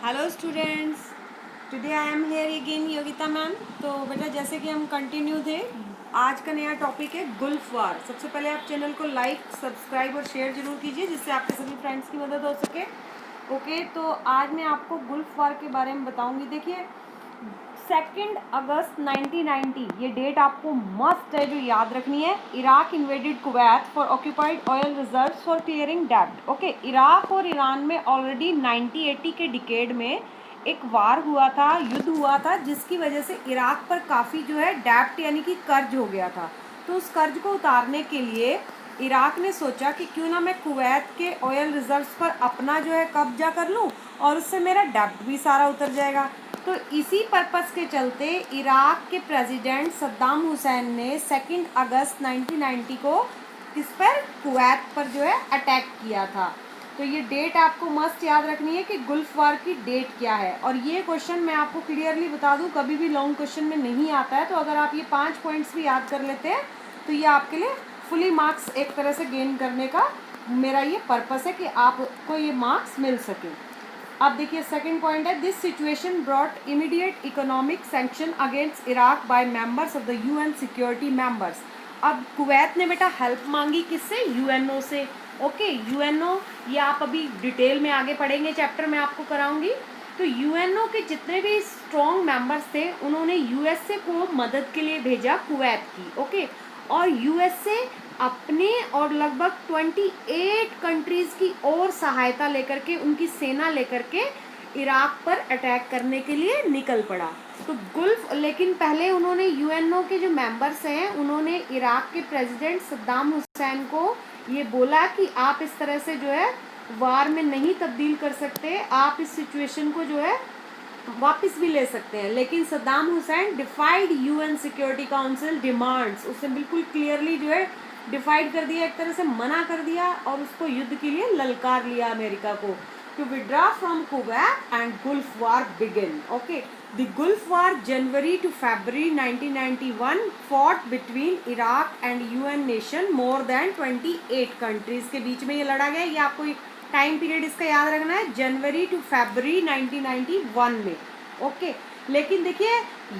Hello students, today I am here again Yogita ma'am. तो बेटा जैसे कि हम कंटिन्यू थे, आज का नया टॉपिक है गुल्फ वार। सबसे पहले आप चैनल को लाइक, सब्सक्राइब और शेयर जरूर कीजिए जिससे आपके सभी फ्रेंड्स की मदद हो सके। ओके, तो आज मैं आपको गुल्फ वार के बारे में बताऊंगी। देखिए 2 अगस्त 1990 ये डेट आपको मस्ट है जो याद रखनी है। Iraq invaded Kuwait for occupied oil reserves for clearing डेब्ट। ओके, इराक और ईरान में ऑलरेडी 1980 के डिकेड में एक वार हुआ था, युद्ध हुआ था, जिसकी वजह से इराक पर काफ़ी जो है डेब्ट यानी कि कर्ज हो गया था। तो उस कर्ज को उतारने के लिए इराक ने सोचा कि क्यों ना मैं कुवैत के ऑयल रिजर्व्स पर अपना जो है कब्जा कर लूँ और उससे मेरा डेब्ट भी सारा उतर जाएगा। तो इसी पर्पस के चलते इराक के प्रेसिडेंट सद्दाम हुसैन ने 2 अगस्त 1990 को इस पर कुवैत पर जो है अटैक किया था। तो ये डेट आपको मस्ट याद रखनी है कि गुल्फ वार की डेट क्या है। और ये क्वेश्चन मैं आपको क्लियरली बता दूं, कभी भी लॉन्ग क्वेश्चन में नहीं आता है। तो अगर आप ये 5 पॉइंट्स भी याद कर लेते हैं तो ये आपके लिए फुली मार्क्स एक तरह से गेन करने का मेरा ये पर्पस है कि आपको ये मार्क्स मिल सके। अब देखिए सेकंड पॉइंट है, this situation brought immediate economic sanction against Iraq by members of the UN security members. अब कुवैत ने बेटा हेल्प मांगी किससे? यूएनओ से। ओके, यूएनओ ये आप अभी डिटेल में आगे पढ़ेंगे, चैप्टर में आपको कराऊंगी। तो यूएनओ के जितने भी स्ट्रॉन्ग मेंबर्स थे उन्होंने यूएसए को मदद के लिए भेजा कुवैत की। ओके, और यूएसए अपने और लगभग 28 कंट्रीज की और सहायता लेकर के, उनकी सेना लेकर के इराक पर अटैक करने के लिए निकल पड़ा। तो गुल्फ, लेकिन पहले उन्होंने यूएनओ के जो मेंबर्स हैं उन्होंने इराक के प्रेसिडेंट सद्दाम हुसैन को ये बोला कि आप इस तरह से जो है वार में नहीं तब्दील कर सकते, आप इस सिचुएशन को जो है वापस भी ले सकते हैं। लेकिन Saddam Hussain डिफाइड UN security council demands, उसने बिल्कुल क्लियरली जो है डिफाइड कर दिया, एक तरह से मना कर दिया और उसको युद्ध के लिए ललकार लिया अमेरिका को, to withdraw from Kuwait and Gulf war begin. Okay, the Gulf war January to February 1991 fought between Iraq and UN nation, more than 28 countries के बीच में ये लड़ा गया। ये आपको टाइम पीरियड इसका याद रखना है, जनवरी टू फरवरी 1991 में। ओके, लेकिन देखिए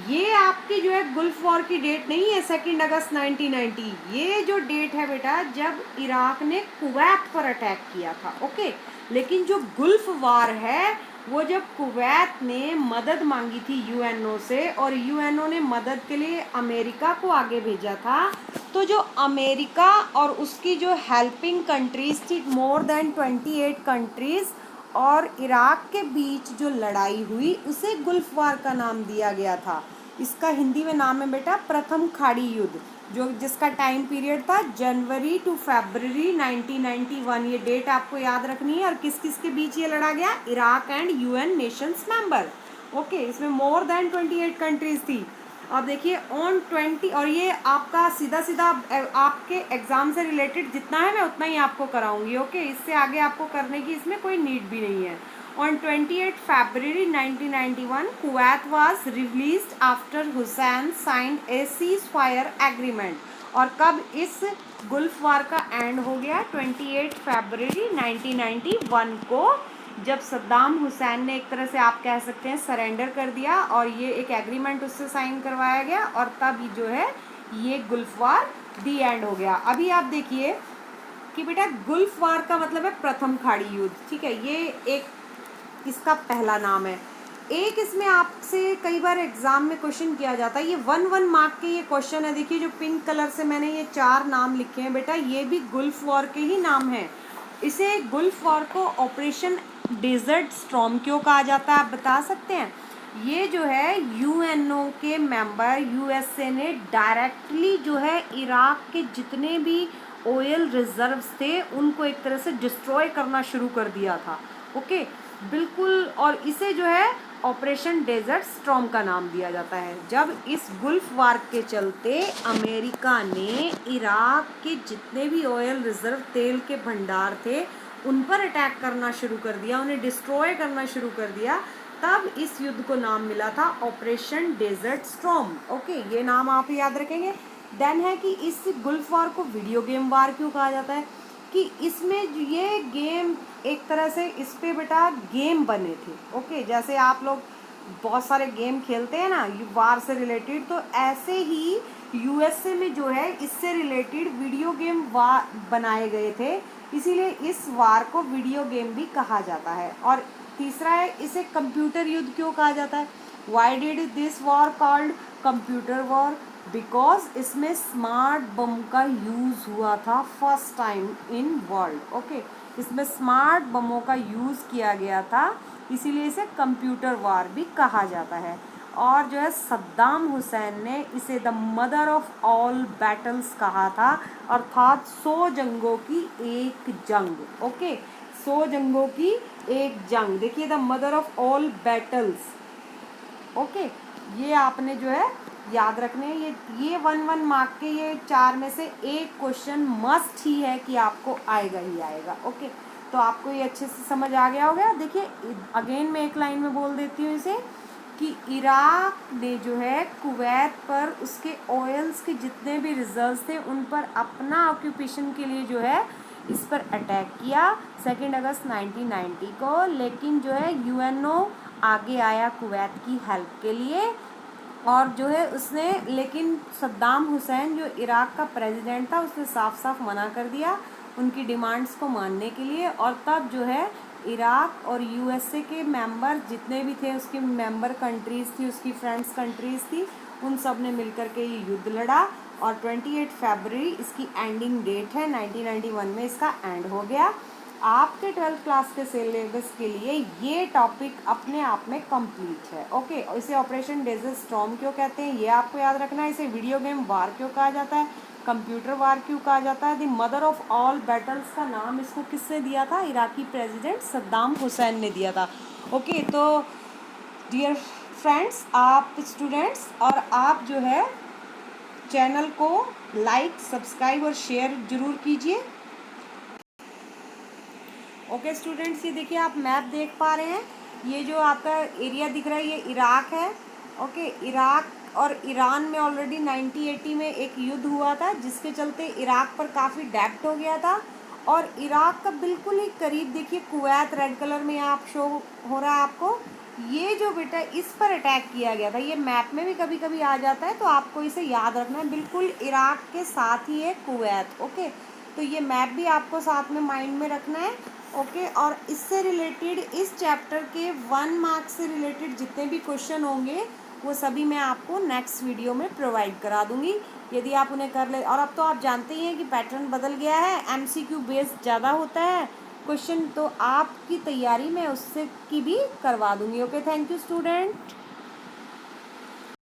ये आपकी जो है गुल्फ वॉर की डेट नहीं है 2 अगस्त 1990। ये जो डेट है बेटा जब इराक ने कुवैत पर अटैक किया था। ओके, लेकिन जो गुल्फ वार है वो जब कुवैत ने मदद मांगी थी यूएनओ से और यूएनओ ने मदद के लिए अमेरिका को आगे भेजा था, तो जो अमेरिका और उसकी जो हेल्पिंग कंट्रीज थी, मोर देन 28 कंट्रीज, और इराक के बीच जो लड़ाई हुई उसे गुल्फ वार का नाम दिया गया था। इसका हिंदी में नाम है बेटा प्रथम खाड़ी युद्ध, जो जिसका टाइम पीरियड था जनवरी टू फरवरी 1991। ये डेट आपको याद रखनी है। और किस किस के बीच ये लड़ा गया? Iraq and UN Nations member. Okay, इसमें मोर देन 28 कंट्रीज थी। अब देखिए ऑन 20, और ये आपका सीधा सीधा आपके एग्जाम से रिलेटेड जितना है मैं उतना ही आपको कराऊंगी। ओके, इससे आगे आपको करने की इसमें कोई नीड भी नहीं है। On 28 February 1991 Kuwait was released after Hussain signed A cease fire agreement. और कब इस गुल्फ वार का एंड हो गया? 28 फरवरी 1991 को, जब सद्दाम हुसैन ने एक तरह से आप कह सकते हैं सरेंडर कर दिया और ये एक एग्रीमेंट उससे साइन करवाया गया, और तब जो है ये गुल्फ वार दी एंड हो गया। अभी आप देखिए कि बेटा गुल्फ वार का मतलब है प्रथम खाड़ी युद्ध। ठीक है, ये एक इसका पहला नाम है। एक इसमें आपसे कई बार एग्जाम में क्वेश्चन किया जाता है, ये 1 मार्क के ये क्वेश्चन है। देखिए जो पिंक कलर से मैंने ये 4 नाम लिखे हैं बेटा, ये भी गुल्फ वॉर के ही नाम हैं। इसे गुल्फ वॉर को ऑपरेशन डेजर्ट स्टॉर्म क्यों कहा जाता है, आप बता सकते हैं? ये जो है यूएनओ के मेंबर यूएसए ने डायरेक्टली जो है इराक के जितने भी ऑयल रिजर्व्स थे उनको एक तरह से डिस्ट्रॉय करना शुरू कर दिया था। ओके, बिल्कुल। और इसे जो है ऑपरेशन डेजर्ट स्टॉर्म का नाम दिया जाता है। जब इस गुल्फ वार के चलते अमेरिका ने इराक के जितने भी ऑयल रिजर्व, तेल के भंडार थे, उन पर अटैक करना शुरू कर दिया, उन्हें डिस्ट्रॉय करना शुरू कर दिया, तब इस युद्ध को नाम मिला था ऑपरेशन डेजर्ट स्टॉर्म। ओके, ये नाम आप याद रखेंगे। देन है कि इस गुल्फ वार को वीडियो गेम वार क्यों कहा जाता है? कि इसमें ये गेम एक तरह से इस पे बेटा गेम बने थे। ओके, जैसे आप लोग बहुत सारे गेम खेलते हैं ना वार से रिलेटेड, तो ऐसे ही यूएसए में जो है इससे रिलेटेड वीडियो गेम वार बनाए गए थे, इसीलिए इस वार को वीडियो गेम भी कहा जाता है। और तीसरा है, इसे कंप्यूटर युद्ध क्यों कहा जाता है? Why did this war called computer war? Because इसमें स्मार्ट बम का यूज़ हुआ था first time in world. Okay, इसमें स्मार्ट बमों का यूज़ किया गया था, इसीलिए इसे कंप्यूटर वार भी कहा जाता है। और जो है सद्दाम हुसैन ने इसे the mother of all battles कहा था, अर्थात 100 जंगों की एक जंग। ओके, 100 जंगों की एक जंग, देखिए the mother of all battles. Okay, ये आपने जो है याद रखने हैं। ये 1 मार्क के ये 4 में से एक क्वेश्चन मस्ट ही है कि आपको आएगा ही आएगा। ओके, तो आपको ये अच्छे से समझ आ गया होगा। देखिए अगेन मैं एक लाइन में बोल देती हूँ इसे, कि इराक ने जो है कुवैत पर उसके ऑयल्स के जितने भी रिजर्व्स थे उन पर अपना ऑक्यूपेशन के लिए जो है इस पर अटैक किया 2 अगस्त 1990 को। लेकिन जो है यूएनओ आगे आया कुवैत की हेल्प के लिए, और जो है उसने, लेकिन सद्दाम हुसैन जो इराक का प्रेसिडेंट था उसने साफ साफ मना कर दिया उनकी डिमांड्स को मानने के लिए। और तब जो है इराक और यूएसए के मेंबर जितने भी थे, उसकी मेंबर कंट्रीज़ थी, उसकी फ्रेंड्स कंट्रीज़ थी, उन सब ने मिलकर के ये युद्ध लड़ा। और 28 फरवरी इसकी एंडिंग डेट है, 1991 में इसका एंड हो गया। आपके 12th क्लास के सिलेबस के लिए ये टॉपिक अपने आप में कंप्लीट है। ओके, इसे ऑपरेशन डेजर्ट स्टॉर्म क्यों कहते हैं ये आपको याद रखना है। इसे वीडियो गेम वार क्यों कहा जाता है, कंप्यूटर वार क्यों कहा जाता है, the mother of all battles का नाम इसको किसने दिया था? इराकी प्रेसिडेंट सद्दाम हुसैन ने दिया था। ओके, तो डियर फ्रेंड्स, आप स्टूडेंट्स और आप जो है चैनल को लाइक, सब्सक्राइब और शेयर जरूर कीजिए। ओके स्टूडेंट्स, ये देखिए आप मैप देख पा रहे हैं, ये जो आपका एरिया दिख रहा है ये इराक है। ओके, इराक और ईरान में ऑलरेडी 1980 में एक युद्ध हुआ था, जिसके चलते इराक पर काफ़ी डेप्ट हो गया था। और इराक का बिल्कुल ही करीब देखिए कुवैत रेड कलर में आप शो हो रहा है आपको, ये जो बेटा इस पर अटैक किया गया था, ये मैप में भी कभी कभी आ जाता है, तो आपको इसे याद रखना है। बिल्कुल इराक के साथ ही है कुवैत। ओके, तो ये मैप भी आपको साथ में माइंड में रखना है। ओके, और इससे रिलेटेड इस चैप्टर के 1 मार्क से रिलेटेड जितने भी क्वेश्चन होंगे वो सभी मैं आपको नेक्स्ट वीडियो में प्रोवाइड करा दूंगी, यदि आप उन्हें कर ले। और अब तो आप जानते ही हैं कि पैटर्न बदल गया है, एमसीक्यू बेस्ड ज़्यादा होता है क्वेश्चन, तो आपकी तैयारी मैं उससे की भी करवा दूंगी। Okay, thank you student.